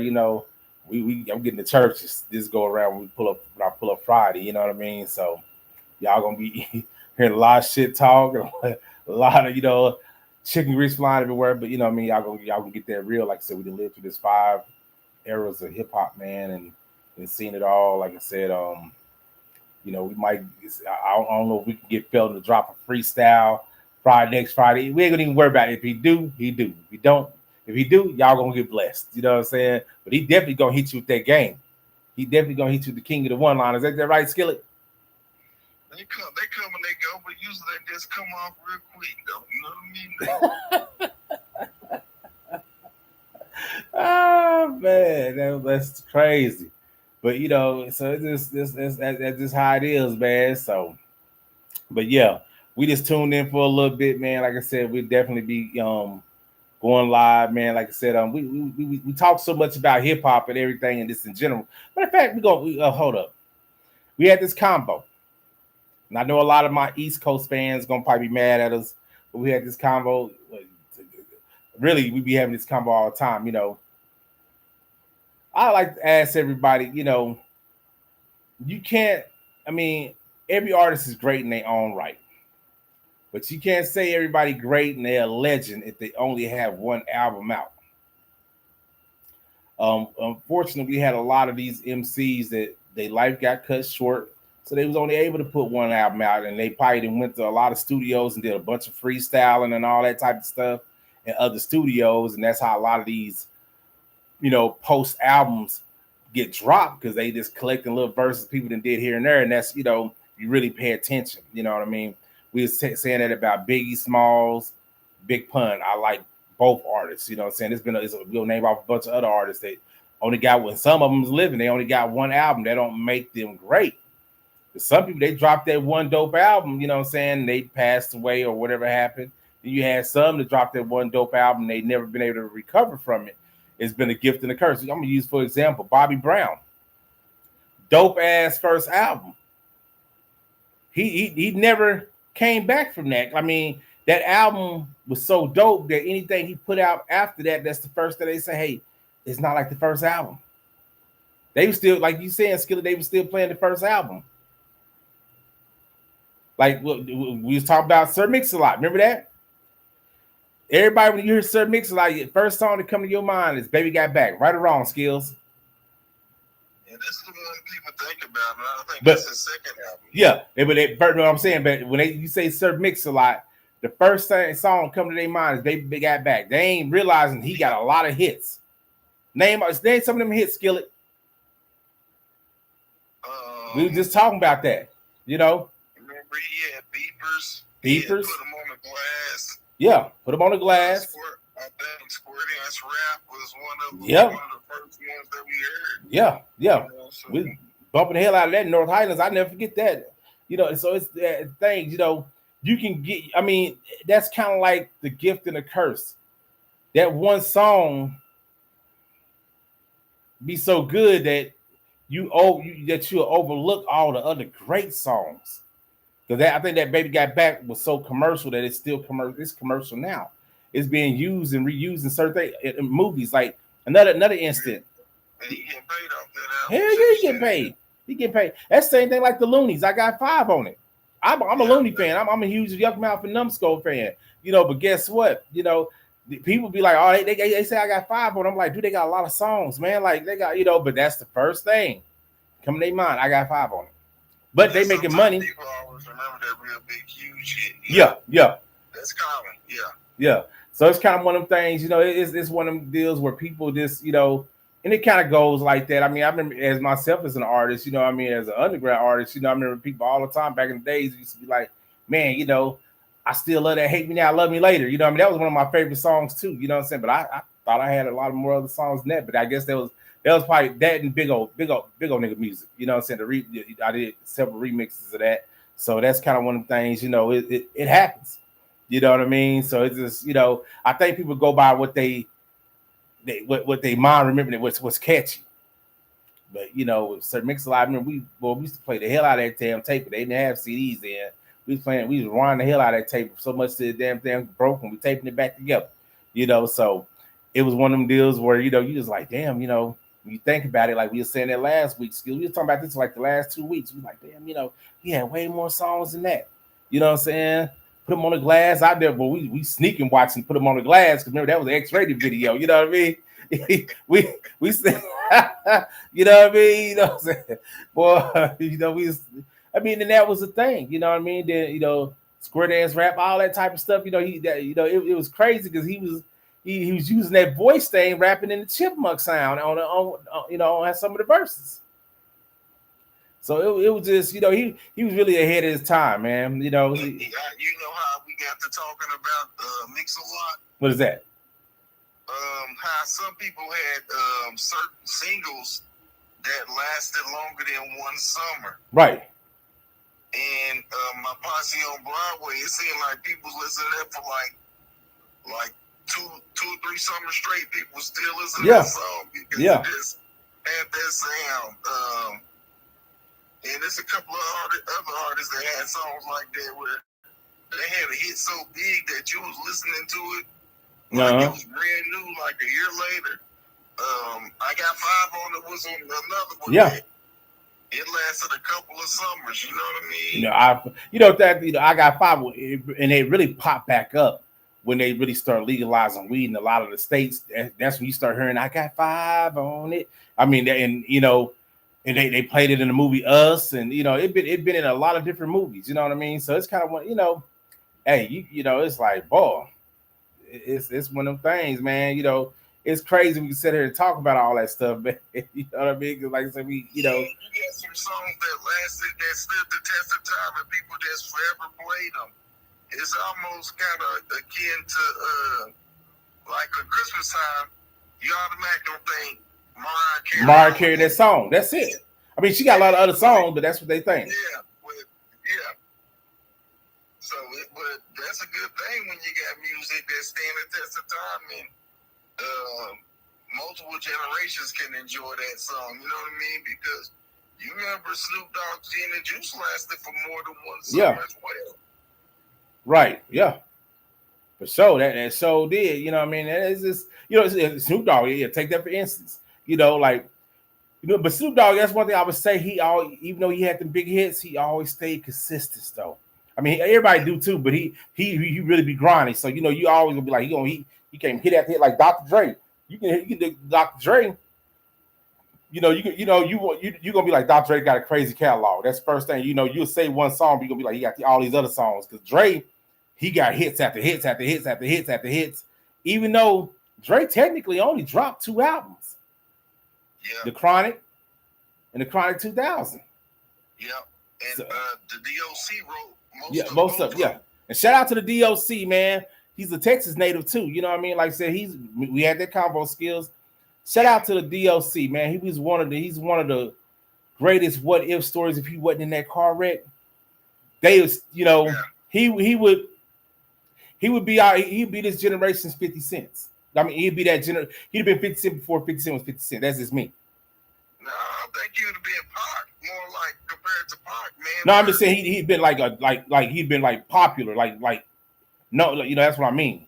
I'm getting the churches this go around when I pull up Friday. You know what I mean? So y'all gonna be hearing a lot of shit talk, a lot of chicken grease flying everywhere. But you know what I mean? Y'all gonna get that real. Like I said, we done lived through this 5 eras of hip hop, man, and seen it all. Like I said, we might. I don't know if we can get Felton to drop a freestyle next Friday. We ain't gonna even worry about it. If he do, he do. If he do, y'all gonna get blessed. You know what I'm saying? But he definitely gonna hit you with that game. He definitely gonna hit you with the king of the one-liners. Is that right, Skillet? They come and they go, but usually they just come off real quick, though. You know what Oh I mean? man, that's crazy. But so that's just how it is, man. So, but yeah, we just tuned in for a little bit, man. Like I said, we'll definitely be going live, man. Like I said, we talk so much about hip hop and everything and this in general. Matter of fact, we hold up. We had this combo, and I know a lot of my East Coast fans gonna probably be mad at us, but we had this combo. Really, we be having this combo all the time. I like to ask everybody, you can't. I mean, every artist is great in their own right. But you can't say everybody great and they're a legend if they only have one album out. Unfortunately, we had a lot of these MCs that their life got cut short, so they was only able to put one album out, and they probably went to a lot of studios and did a bunch of freestyling and all that type of stuff in other studios, and that's how a lot of these, post albums get dropped because they just collecting little verses people done did here and there, and that's you really pay attention. You know what I mean? We was saying that about Biggie Smalls, Big Pun. I like both artists. You know what I'm saying? We'll name off a bunch of other artists that only got when some of them's living. They only got one album. That don't make them great. But some people, they dropped that one dope album. You know what I'm saying? They passed away or whatever happened. Then you had some that dropped that one dope album. They never been able to recover from it. It's been a gift and a curse. I'm gonna use for example Bobby Brown. Dope ass first album. He never came back from that. I mean, that album was so dope that anything he put out after that, that's the first that they say, hey, it's not like the first album. They were still, like you saying, Skillet, they were still playing the first album. Like we was talking about Sir Mix-a-Lot. Remember that? Everybody, when you hear Sir Mix-a-Lot, the first song that come to your mind is Baby Got Back. Right or wrong, Skillz? Yeah, that's the one people think about. I think that's his second album. Yeah, but what I'm saying, but when you say Sir Mix-a-Lot, the first song come to their mind is Baby Got Back. They ain't realizing he got a lot of hits. Name some of them hits, Skillet. We were just talking about that, Remember he had beepers. Beepers. Put them on the glass. Yeah, put them on the glass. I think Squirt Ass Rap was one of the first ones that we heard. Yeah. We bumping the hell out of that in North Highlands. I never forget that. So it's that thing, you can get, I mean, that's kind of like the gift and the curse. that one song be so good that you'll overlook all the other great songs. Because I think that Baby Got Back was so commercial that it's still commercial. It's commercial now. It's being used and reused in certain things, in movies. Like another instant. And he getting paid off that album. Hell yeah, he getting paid. He getting paid. That's the same thing like the Loonies. I got 5 on it. I'm a Looney fan. I'm a huge Yuck Mouth and Numbskull fan. But guess what? People be like, oh, they say I got 5 on it. I'm like, dude, they got a lot of songs, man. Like they got, but that's the first thing come to their mind. I got 5 on it. But they making money. People always remember that real big, huge hit. Yeah. That's common. Yeah. So it's kind of one of them things, it's one of them deals where people just, and it kind of goes like that. I mean, I remember as myself as an artist, as an underground artist, I remember people all the time back in the days used to be like, man, I still love that Hate Me Now, Love Me Later. That was one of my favorite songs too, you know what I'm saying? But I thought I had a lot of more other songs than that, but I guess that was probably that and big old nigga music. You know what I'm saying? I did several remixes of that. So that's kind of one of the things, it happens. You know what I mean? So it's just, I think people go by what they mind remembering what's catchy. But Sir Mix-a-Lot, I remember we used to play the hell out of that damn tape, but they didn't have CDs then. We was running the hell out of that tape so much that the damn thing broke and we taping it back together. So it was one of them deals where you just like, damn, when you think about it, like we were saying that last week, Skillz, we were talking about this like the last 2 weeks. We were like, damn, he had way more songs than that. You know what I'm saying? Put them on the glass out there, but we sneaking watching, put them on the glass, because remember that was an X-rated video. You know what I mean? we said, you know what I mean? You know what I'm saying? Boy, and that was the thing. You know what I mean? Then square dance rap, all that type of stuff. It was crazy because he was using that voice thing, rapping in the chipmunk sound on some of the verses. So it was just, he was really ahead of his time, man. You know how we got to talking about Mix-a-Lot? What is that? How some people had certain singles that lasted longer than one summer. Right. And my posse on Broadway, it seemed like people listening to that for like two or three summers straight. People still listening to that song because it just had that sound. And there's a couple of other artists that had songs like that where they had a hit so big that you was listening to it like it was brand new, like a year later. I Got 5 on it was on another one. Yeah. It lasted a couple of summers, you know what I mean? I Got 5, and they really popped back up when they really start legalizing weed in a lot of the states. That's when you start hearing I Got 5 on it. I mean, and they played it in the movie Us, and it been in a lot of different movies. You know what I mean? So it's kind of one, hey, it's like, boy, it's one of them things, man. It's crazy we can sit here and talk about all that stuff, man. You know what I mean? Because like I said, you got some songs that lasted, that stood the test of time, and people just forever played them. It's almost kind of akin to like a Christmas time. You automatically think Mariah Carey, that song. That's it. I mean, she got a lot of other songs, but that's what they think. Yeah. So, but that's a good thing when you got music that stand the test of time and multiple generations can enjoy that song. You know what I mean? Because you remember Snoop Dogg's Gin and Juice lasted for more than one summer as well. Right. Yeah. For sure. That show did. You know what I mean? It's just, Snoop Dogg. Yeah. Take that for instance. But Snoop Dogg, that's one thing I would say. Even though he had the big hits, he always stayed consistent though. I mean, everybody do too, but he really be grinding. So you always gonna be like he can't hit after hit like Dr. Dre. You can do Dr. Dre. You're gonna be like Dr. Dre got a crazy catalog. That's the first thing. You'll say one song, but you're gonna be like he got all these other songs because Dre, he got hits after hits after hits after hits after hits. Even though Dre technically only dropped 2 albums. Yeah. The Chronic and the Chronic 2000. Yeah. And the DOC wrote most of them. And shout out to the DOC, man. He's a Texas native too. You know what I mean? Like I said, we had that combo Skillz. Shout out to the DOC, man. He's one of the greatest what if stories. If he wasn't in that car wreck, he would be this generation's 50 Cents. I mean, he'd be that he'd have been 50 Cent before 50 Cent was 50 Cent. That's just me. No, I think you'd have been Pac, more like compared to Pac, man. No, I'm just saying he'd been like he'd been like popular, no, you know, that's what I mean.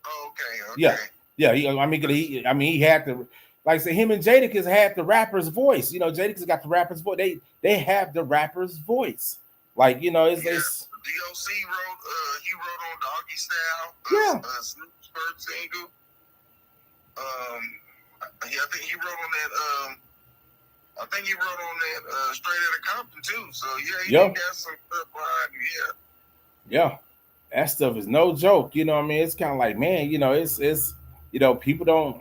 Oh, okay. Yeah. He had the, like I said, him and Jadakiss had the rapper's voice. You know, Jadakiss got the rapper's voice. They have the rapper's voice. Like, you know, it's DOC he wrote on Doggy Style. Snoop's first single. I think he wrote on that. I think he wrote on that Straight Outta Compton too. So yeah, he got some stuff behind him. Yeah, that stuff is no joke. You know what I mean? It's kind of like, man, you know, it's you know, people don't.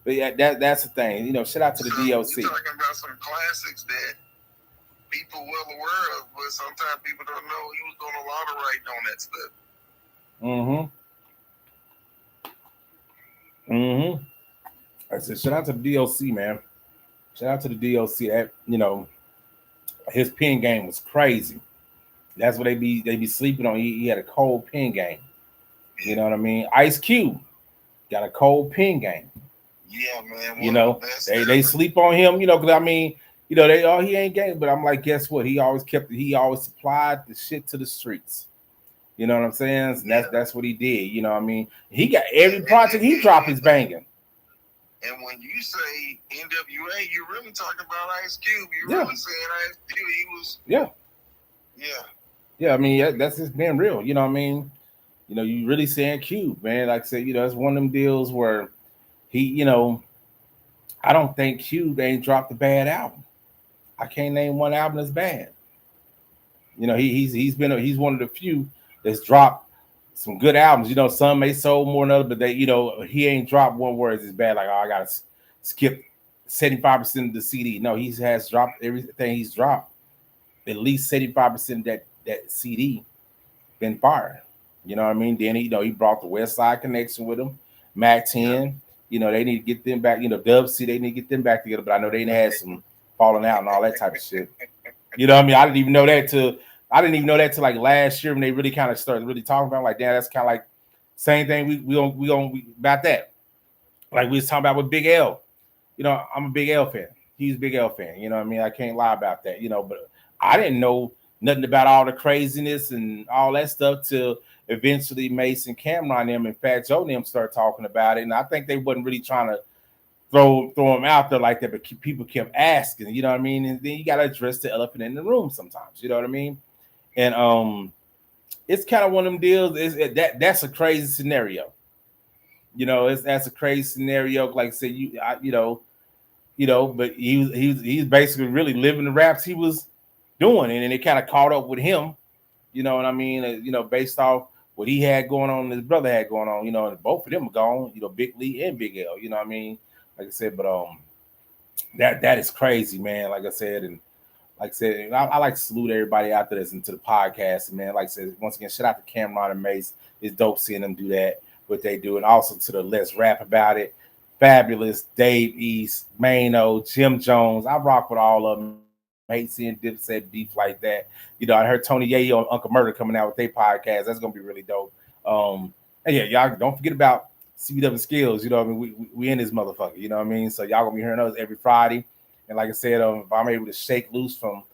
But yeah, that's the thing. You know, shout out to the DOC. You're talking about some classics that people well aware of, but sometimes people don't know he was doing a lot of writing on that stuff. I said, shout out to the DOC, man. Shout out to the DOC. That, you know, his pen game was crazy. That's what they be sleeping on. He had a cold pen game. You know what I mean? Ice Cube got a cold pen game. Yeah, man. You know, they sleep on him. You know, because I mean, you know, he ain't game, but I'm like, guess what? He always supplied the shit to the streets. You know what I'm saying? And that's what he did. You know what I mean? He got every project he dropped is banging. And when you say NWA, you're really talking about Ice Cube. You're really saying Ice Cube. He was. Yeah. I mean, that's just being real. You know what I mean? You know, you really saying Cube, man. Like I said, you know, it's one of them deals where he, you know, I don't think Cube ain't dropped a bad album. I can't name one album that's bad. You know, he's one of the few that's dropped some good albums. You know, some may sold more than others, but they, you know, he ain't dropped one word is bad. Like, oh, I gotta skip 75% of the CD. No, he has dropped everything he's dropped. At least 75% of that CD been fire. You know what I mean? Then he brought the West Side Connection with him, Mac 10. You know, they need to get them back. You know, Dub C, they need to get them back together. But I know they had some falling out and all that type of shit. You know what I mean? I didn't even know that till like last year when they really kind of started really talking about it. Like, damn, that's kind of like same thing we about that. Like we was talking about with Big L. You know, I'm a Big L fan. He's a Big L fan. You know what I mean? I can't lie about that. You know, but I didn't know nothing about all the craziness and all that stuff till eventually Mason, Cameron, them and Fat Joe and them started talking about it. And I think they wasn't really trying to throw them out there like that, but people kept asking, you know what I mean? And then you got to address the elephant in the room sometimes, you know what I mean? And it's kind of one of them deals. That's a crazy scenario. You know, that's a crazy scenario. Like I said, but he's basically really living the raps he was doing, and then it kind of caught up with him. You know what I mean? You know, based off what he had going on, and his brother had going on. You know, and both of them are gone. You know, Big Lee and Big L. You know what I mean? Like I said, but that is crazy, man. Like I said, I like to salute everybody out there that's into the podcast, man. Like I said, once again, shout out to Cameron and Mace. It's dope seeing them do that, what they do, and also to the Let's Rap About It, Fabulous, Dave East, Mano, Jim Jones. I rock with all of them. I hate seeing Dipset beef like that. You know, I heard Tony Yayo and Uncle Murder coming out with their podcast. That's gonna be really dope. And yeah, y'all don't forget about CBDub and Skillz. You know what I mean? We in this motherfucker. You know what I mean? So y'all gonna be hearing us every Friday. And like I said, if I'm able to shake loose from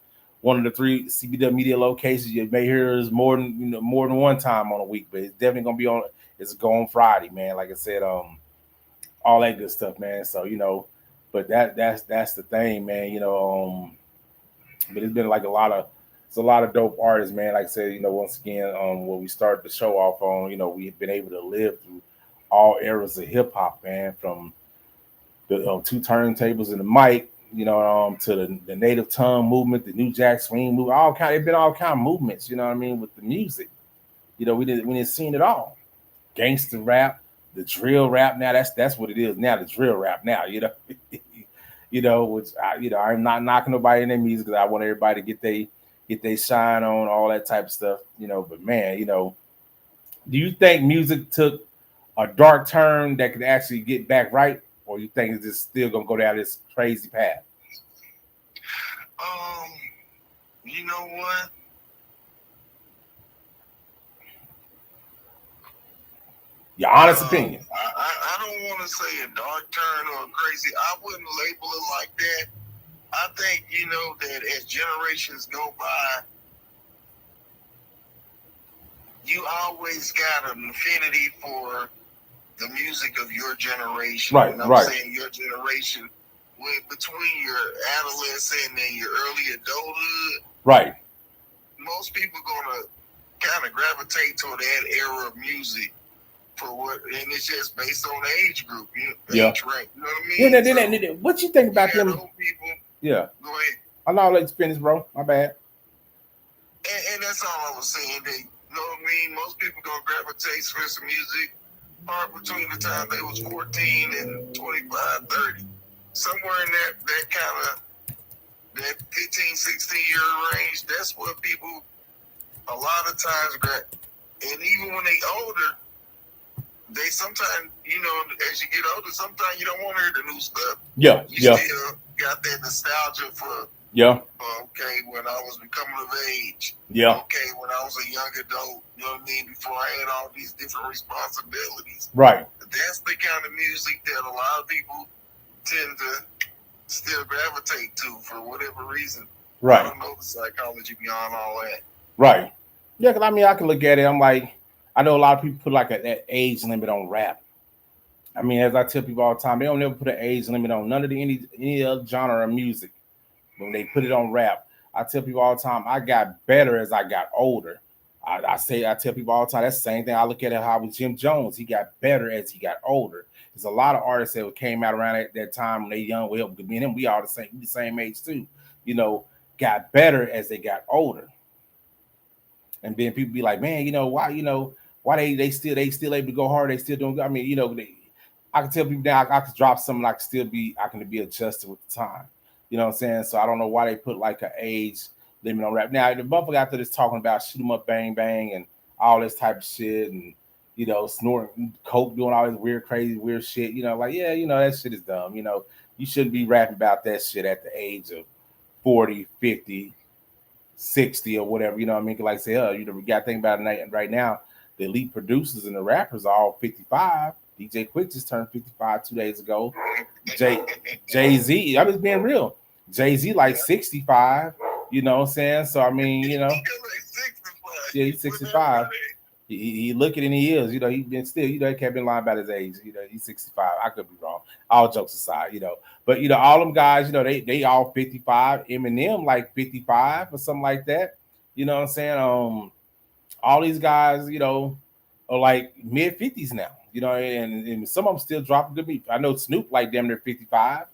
one of the 3 CBDub media locations, you may hear us more than one time on a week. But it's definitely gonna be on. It's going Friday, man. Like I said, all that good stuff, man. So you know, but that's the thing, man. You know, but it's been like a lot of dope artists, man. Like I said, you know, once again, when we started the show off on, you know, we've been able to live through all eras of hip hop, man, from the 2 turntables and the mic, you know, to the native tongue movement, the New Jack Swing movement, it's been all kind of movements, you know what I mean, with the music. You know, we didn't seen it all. Gangster rap, the drill rap. Now that's what it is now. The drill rap now, you know. You know, which I'm not knocking nobody in their music because I want everybody to get they shine on, all that type of stuff, you know. But man, you know, do you think music took a dark turn that could actually get back right, or you think it's just still gonna go down this crazy path? You know what? Your honest opinion. I don't want to say a dark turn or crazy. I wouldn't label it like that. I think, that as generations go by, you always got an affinity for the music of your generation. Right, and I'm right. saying your generation, between your adolescent and your early adulthood, right. Most people gonna kind of gravitate toward that era of music for what, and it's just based on the age group, age rank. You know what I mean? Yeah, what you think about them? Old people. Yeah. Go ahead. I'll let you finish, bro. My bad. And that's all I was saying. That, you know what I mean? Most people gonna gravitate for some music between the time they was 14 and 25, 30. Somewhere in that kind of that 15, 16-year range, that's what people a lot of times grab. And even when they older, they sometimes, as you get older, sometimes you don't want to hear the new stuff. Yeah. You still got that nostalgia for, okay, when I was becoming of age. Yeah. Okay, when I was a young adult, you know what I mean, before I had all these different responsibilities. Right. That's the kind of music that a lot of people tend to still gravitate to for whatever reason. Right. I don't know the psychology beyond all that. Right. Yeah, because I can look at it. I'm like, I know a lot of people put like that age limit on rap. I mean, as I tell people all the time, they don't never put an age limit on none of any other genre of music. When they put it on rap, I tell people all the time, I got better as I got older. I tell people all the time, that's the same thing. I look at it how with Jim Jones, he got better as he got older. There's a lot of artists that came out around that time when they young. Well, me and him, we all the same age too. Got better as they got older. And then people be like, man, why they still able to go hard? They still doing. I mean, I can tell people now I can drop something. I can be adjusted with the time. You know what I'm saying? So I don't know why they put like an age limit on rap. Now the motherfucker after this talking about shoot 'em up, bang bang, and all this type of shit, and snorting coke, doing all this weird, crazy, weird shit. That shit is dumb. You shouldn't be rapping about that shit at the age of 40, 50, 60 or whatever. You know what I mean? Like I say, we got to think about it right now. The elite producers and the rappers are all 55. DJ Quick just turned 55 2 days ago. Jay-Z, I'm just being real. Jay-Z like 65. You know what I'm saying? So I mean, yeah, he's 65. He looking and he is. He been still. He can't be lying about his age. He's 65. I could be wrong. All jokes aside, But all them guys, they all 55. Eminem like 55 or something like that. You know what I'm saying? All these guys, are like mid 50s now. And some of them still dropping good beat. I know Snoop like damn near 55.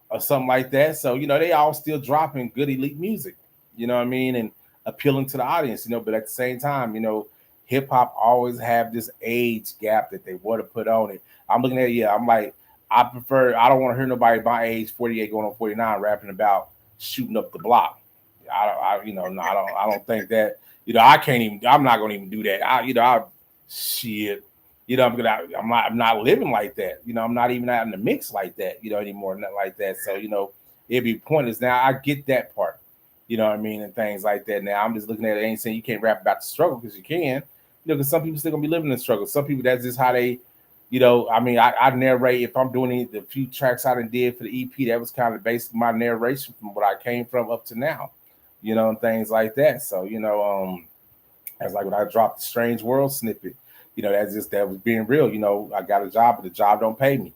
Or something like that. So they all still dropping good elite music. You know what I mean? And appealing to the audience, but at the same time, hip hop always have this age gap that they want to put on it. I'm looking at I'm like, I don't want to hear nobody my age, 48 going on 49, rapping about shooting up the block. I don't think that, I'm not gonna even do that. I'm not living like that. I'm not even out in the mix like that, anymore, nothing like that. So, it'd be pointless. Now I get that part. You know what I mean? And things like that. Now, I'm just looking at it. I ain't saying you can't rap about the struggle because you can. Because some people still going to be living in the struggle. Some people, that's just how they, I narrate. If I'm doing the few tracks I did for the EP, that was kind of basically my narration from what I came from up to now. And things like that. So, that's like when I dropped the Strange World snippet. That was being real. I got a job, but the job don't pay me.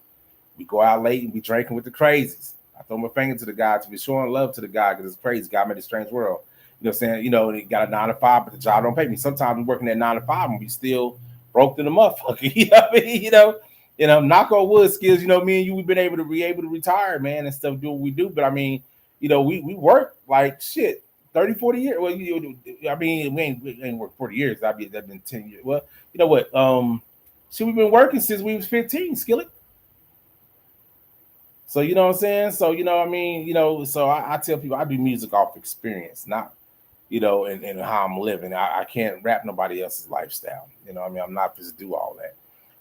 We go out late and be drinking with the crazies. I throw my finger to the guy to be showing love to the guy because it's crazy. God made a strange world. You know what I'm saying? He got a 9 to 5, but the job don't pay me. Sometimes I'm working at 9 to 5 and we still broke to the motherfucker. You know what I mean? Knock on wood, Skillz. Me and you, we've been able to retire, man, and stuff, do what we do. But I mean, we work like shit, 30, 40 years. Well, we ain't worked 40 years. That's been 10 years. Well, you know what? We've been working since we was 15, Skillet. So, you know what I'm saying? So, so I tell people I do music off experience, not, and how I'm living. I can't rap nobody else's lifestyle. I'm not just do all that.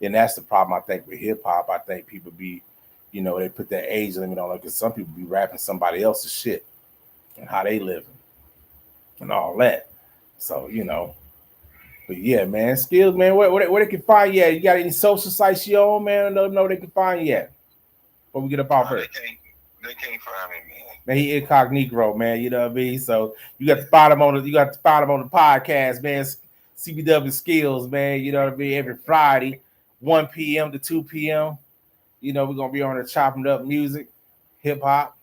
And that's the problem, I think, with hip hop. I think people be, they put that age limit on it because some people be rapping somebody else's shit and how they living and all that. So, But yeah, man, Skillz, man, where they can find you at? You got any social sites you on, man? Let them know they can find you at. Before we get up off here. They can't find me, man. Man, he incognito, man. You know what I mean? So you got to find him on the podcast, man. CBDub and Skillz, man. You know what I mean? Every Friday, 1 p.m. to 2 p.m. You know, we're gonna be on there chopping up music, hip hop,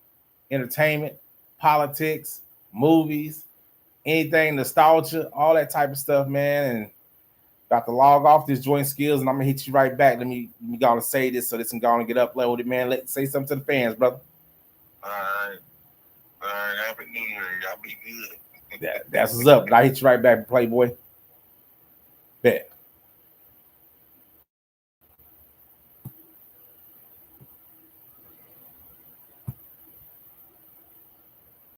entertainment, politics, movies, anything, nostalgia, all that type of stuff, man. And about to log off this joint Skillz, and I'm gonna hit you right back. Let me go and say this so this can go and get uploaded, man. Say something to the fans, brother. All right. Happy New Year. Y'all be good. That's what's up. I hit you right back, Playboy. Bet.